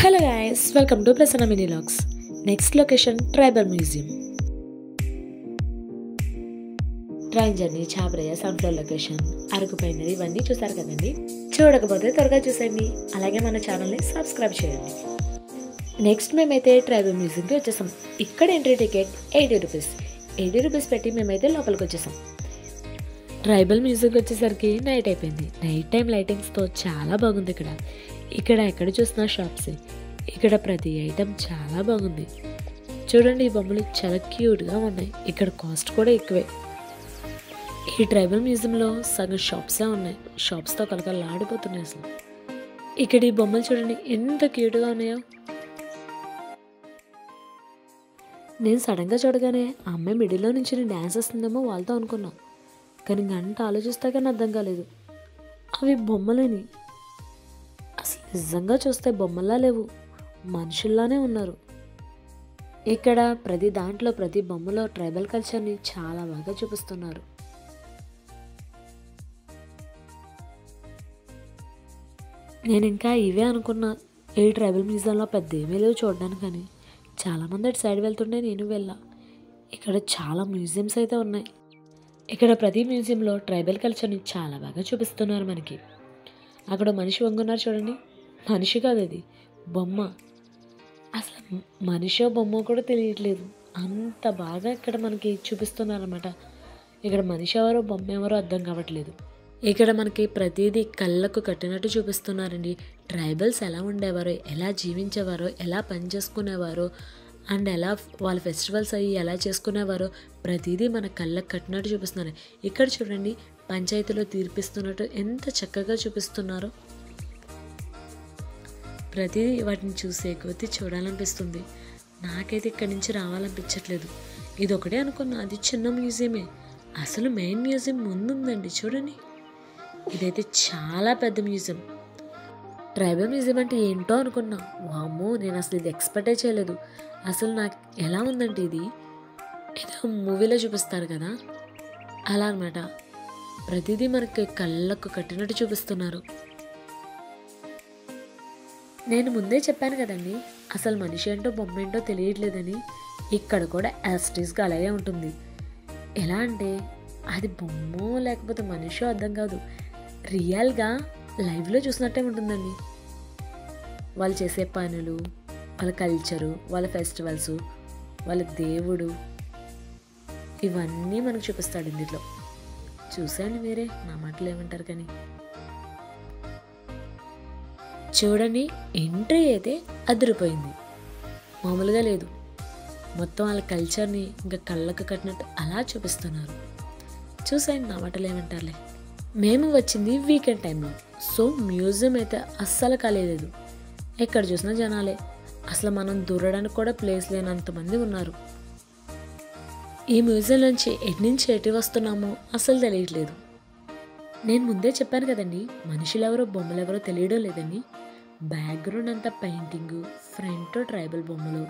Hello guys, welcome to Prasanna Mini Logs. Next location, Tribal Museum. Train journey, Chaparai, sunflower location, Araku పైనది ఇవన్నీ చూసారు కదండి. చూడకపోతే త్వరగా చూసేయండి. అలాగే మన ఛానల్ని సబ్స్క్రైబ్ చేయండి. నెక్స్ట్ మేమైతే ట్రైబల్ మ్యూజియంకి వచ్చేసాం. ఇక్కడ ఎంట్రీ టికెట్ 80 రూపీస్. 80 రూపీస్ పెట్టి మేమైతే లోపలికి వచ్చేసాం. ట్రైబల్ మ్యూజియంకి వచ్చేసరికి నైట్ అయిపోయింది. నైట్ టైం లైటింగ్స్తో చాలా బాగుంది. ఇక్కడ ఎక్కడ చూసినా షాప్సే. ఇక్కడ ప్రతి ఐటెం చాలా బాగుంది. చూడండి, ఈ బొమ్మలు చాలా క్యూట్గా ఉన్నాయి. ఇక్కడ కాస్ట్ కూడా ఎక్కువే. ఈ ట్రైబల్ మ్యూజియంలో సగం షాప్సే ఉన్నాయి. షాప్స్తో కలకలాడిపోతున్నాయి అసలు. ఇక్కడ ఈ బొమ్మలు చూడండి ఎంత క్యూట్గా ఉన్నాయో. నేను సడన్గా చూడగానే ఆ అమ్మాయి మిడిల్లో నుంచి డ్యాన్స్ వస్తుందేమో వాళ్ళతో అనుకున్నా. కానీ గంట ఆలోచిస్తే కానీ అర్థం కాలేదు. అవి బొమ్మలని. అసలు నిజంగా చూస్తే బొమ్మల్లా లేవు, మనుషుల్లానే ఉన్నారు. ఇక్కడ ప్రతి దాంట్లో ప్రతి బొమ్మలో ట్రైబల్ కల్చర్ని చాలా బాగా చూపిస్తున్నారు. నేను ఇంకా ఇవే అనుకున్నా. ఈ ట్రైబల్ మ్యూజియంలో పెద్ద ఏమీ లేవు చూడడానికి. కానీ చాలామంది అటు సైడ్ వెళ్తుంటే నేను వెళ్ళా. ఇక్కడ చాలా మ్యూజియంస్ అయితే ఉన్నాయి. ఇక్కడ ప్రతి మ్యూజియంలో ట్రైబల్ కల్చర్ని చాలా బాగా చూపిస్తున్నారు మనకి. అక్కడ మనిషి వంగున్నారు చూడండి. మనిషి కాదు, అది బొమ్మ. అసలు మనిషో బొమ్మ కూడా తెలియట్లేదు, అంత బాగా ఇక్కడ మనకి చూపిస్తున్నారన్నమాట. ఇక్కడ మనిషి ఎవరో బొమ్మ ఎవరో అర్థం కావట్లేదు. ఇక్కడ మనకి ప్రతిదీ కళ్ళకు కట్టినట్టు చూపిస్తున్నారండి. ట్రైబల్స్ ఎలా ఉండేవారో, ఎలా జీవించేవారో, ఎలా పని చేసుకునేవారో, అండ్ ఎలా వాళ్ళ ఫెస్టివల్స్ అయ్యి ఎలా చేసుకునేవారో ప్రతిదీ మన కళ్ళకు కట్టినట్టు చూపిస్తున్నారు. ఇక్కడ చూడండి, పంచాయతీలో తీర్పిస్తున్నట్టు ఎంత చక్కగా చూపిస్తున్నారో. ప్రతిదీ వాటిని చూసే కొద్దీ చూడాలనిపిస్తుంది. నాకైతే ఇక్కడి నుంచి రావాలనిపించట్లేదు. ఇది ఒకటే అనుకున్నా, అది చిన్న మ్యూజియమే. అసలు మెయిన్ మ్యూజియం ముందుందండి చూడండి. ఇదైతే చాలా పెద్ద మ్యూజియం. ట్రైబల్ మ్యూజియం అంటే ఏంటో అనుకున్నా. వామ్మో, నేను అసలు ఇది ఎక్స్పెక్టే చేయలేదు. అసలు నాకు ఎలా ఉందంటే, ఇది ఏదో మూవీలో చూపిస్తారు కదా, అలా అనమాట. ప్రతిదీ మనకి కళ్ళకు కట్టినట్టు చూపిస్తున్నారు. నేను ముందే చెప్పాను కదండి, అసలు మనిషి ఏంటో బొమ్మ ఏంటో తెలియట్లేదని. ఇక్కడ కూడా యాస్టీస్గా అలాగే ఉంటుంది. ఎలా అంటే అది బొమ్మో లేకపోతే మనిషో అర్థం కాదు, రియల్గా లైవ్లో చూసినట్టే ఉంటుందండి. వాళ్ళు చేసే పనులు, వాళ్ళ కల్చరు, వాళ్ళ ఫెస్టివల్స్, వాళ్ళ దేవుడు, ఇవన్నీ మనకు చూపిస్తాడు ఇందులో. చూసాండి మీరే, నా మాటలు ఏమంటారు. కానీ చూడండి, ఎంట్రీ అయితే అదిరిపోయింది, మామూలుగా లేదు. మొత్తం వాళ్ళ కల్చర్ని ఇంకా కళ్ళకు కట్టినట్టు అలా చూపిస్తున్నారు. చూసాండి, నా మాటలు ఏమంటారులే. మేము వచ్చింది వీకెండ్ టైంలో, సో మ్యూజియం అయితే అస్సలు ఖాళీ లేదు. ఎక్కడ చూసినా జనాలే. అసలు మనం దూరడానికి కూడా ప్లేస్ లేనంతమంది ఉన్నారు. ఈ మ్యూజియం నుంచి ఎటు నుంచి ఎటు వస్తున్నామో అసలు తెలియట్లేదు. నేను ముందే చెప్పాను కదండి, మనుషులు ఎవరో బొమ్మలు ఎవరో తెలియడం లేదని. బ్యాక్గ్రౌండ్ అంతా పెయింటింగ్, ఫ్రంట్ ట్రైబల్ బొమ్మలు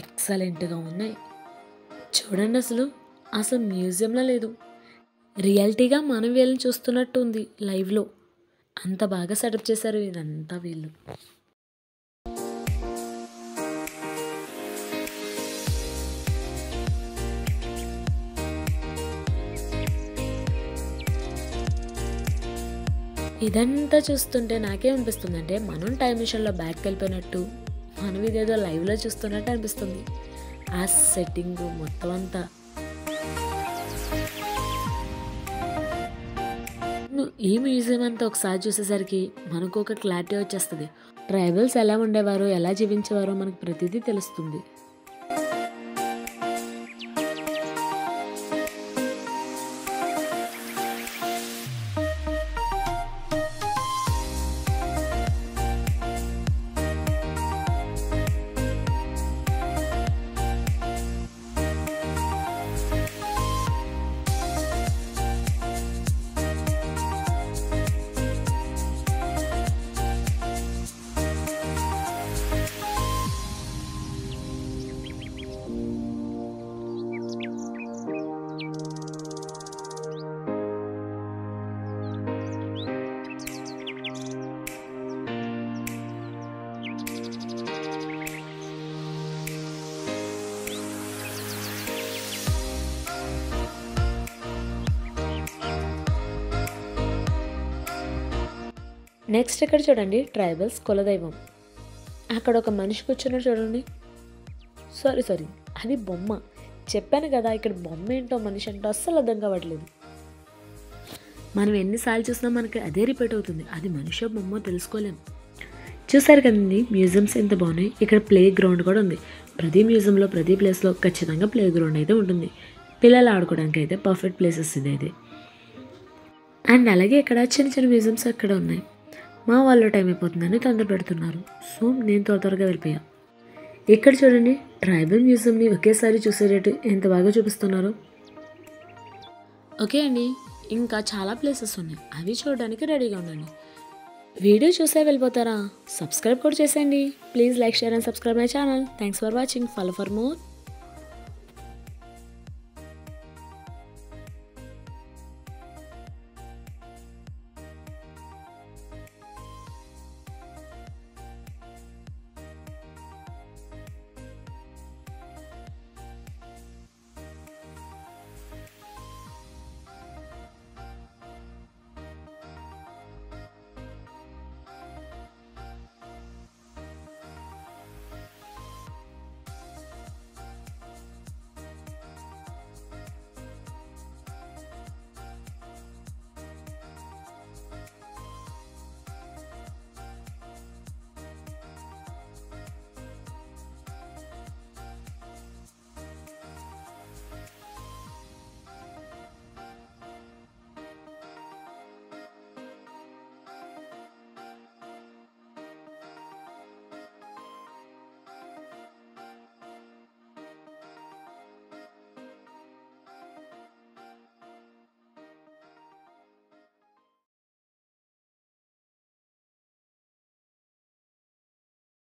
ఎక్సలెంట్గా ఉన్నాయి. చూడండి, అసలు మ్యూజియంలో లేదు, రియాలిటీగా మనం వీళ్ళని చూస్తున్నట్టు ఉంది లైవ్లో. అంత బాగా సెటప్ చేశారు ఇదంతా వీళ్ళు. ఇదంతా చూస్తుంటే నాకేమనిపిస్తుందంటే, మనం టైం మిషన్లో బ్యాక్ వెళ్ళిపోయినట్టు, మనం ఇదేదో లైవ్లో చూస్తున్నట్టు అనిపిస్తుంది. ఆ సెట్టింగ్ మొత్తం అంతా. ఈ మ్యూజియం అంతా ఒకసారి చూసేసరికి మనకు ఒక క్లారిటీ వచ్చేస్తుంది. ట్రైబల్స్ ఎలా ఉండేవారో, ఎలా జీవించేవారో మనకు ప్రతిదీ తెలుస్తుంది. నెక్స్ట్ ఇక్కడ చూడండి ట్రైబల్స్ కులదైవం. అక్కడ ఒక మనిషి కూర్చున్నాడు చూడండి. సారీ అది బొమ్మ. చెప్పాను కదా ఇక్కడ బొమ్మ ఏంటో మనిషి ఏంటో అస్సలు అర్థం కావట్లేదు. మనం ఎన్నిసార్లు చూసినా మనకి అదే రిపీట్ అవుతుంది. అది మనిషి బొమ్మ తెలుసుకోలేము. చూసారు కదండి మ్యూజియంస్ ఎంత బాగున్నాయి. ఇక్కడ ప్లే గ్రౌండ్ కూడా ఉంది. ప్రతి మ్యూజియంలో ప్రతి ప్లేస్లో ఖచ్చితంగా ప్లే గ్రౌండ్ అయితే ఉంటుంది. పిల్లలు ఆడుకోవడానికి అయితే పర్ఫెక్ట్ ప్లేసెస్ ఇదైతే. అండ్ అలాగే ఇక్కడ చిన్న చిన్న మ్యూజియంస్ అక్కడ ఉన్నాయి. మా వాళ్ళు టైం అయిపోతుందని తొందర పెడుతున్నారు. సో నేను త్వరగా వెళ్ళిపోయా. ఇక్కడ చూడండి ట్రైబల్ మ్యూజియంని ఒకేసారి చూసేటట్టు ఎంత బాగా చూపిస్తున్నారు. ఓకే అండి, ఇంకా చాలా ప్లేసెస్ ఉన్నాయి. అవి చూడడానికి రెడీగా ఉండండి. వీడియో చూసే వెళ్ళిపోతారా? సబ్స్క్రైబ్ కూడా చేసేయండి. Please like, share and subscribe my channel. Thanks for watching. Follow for more.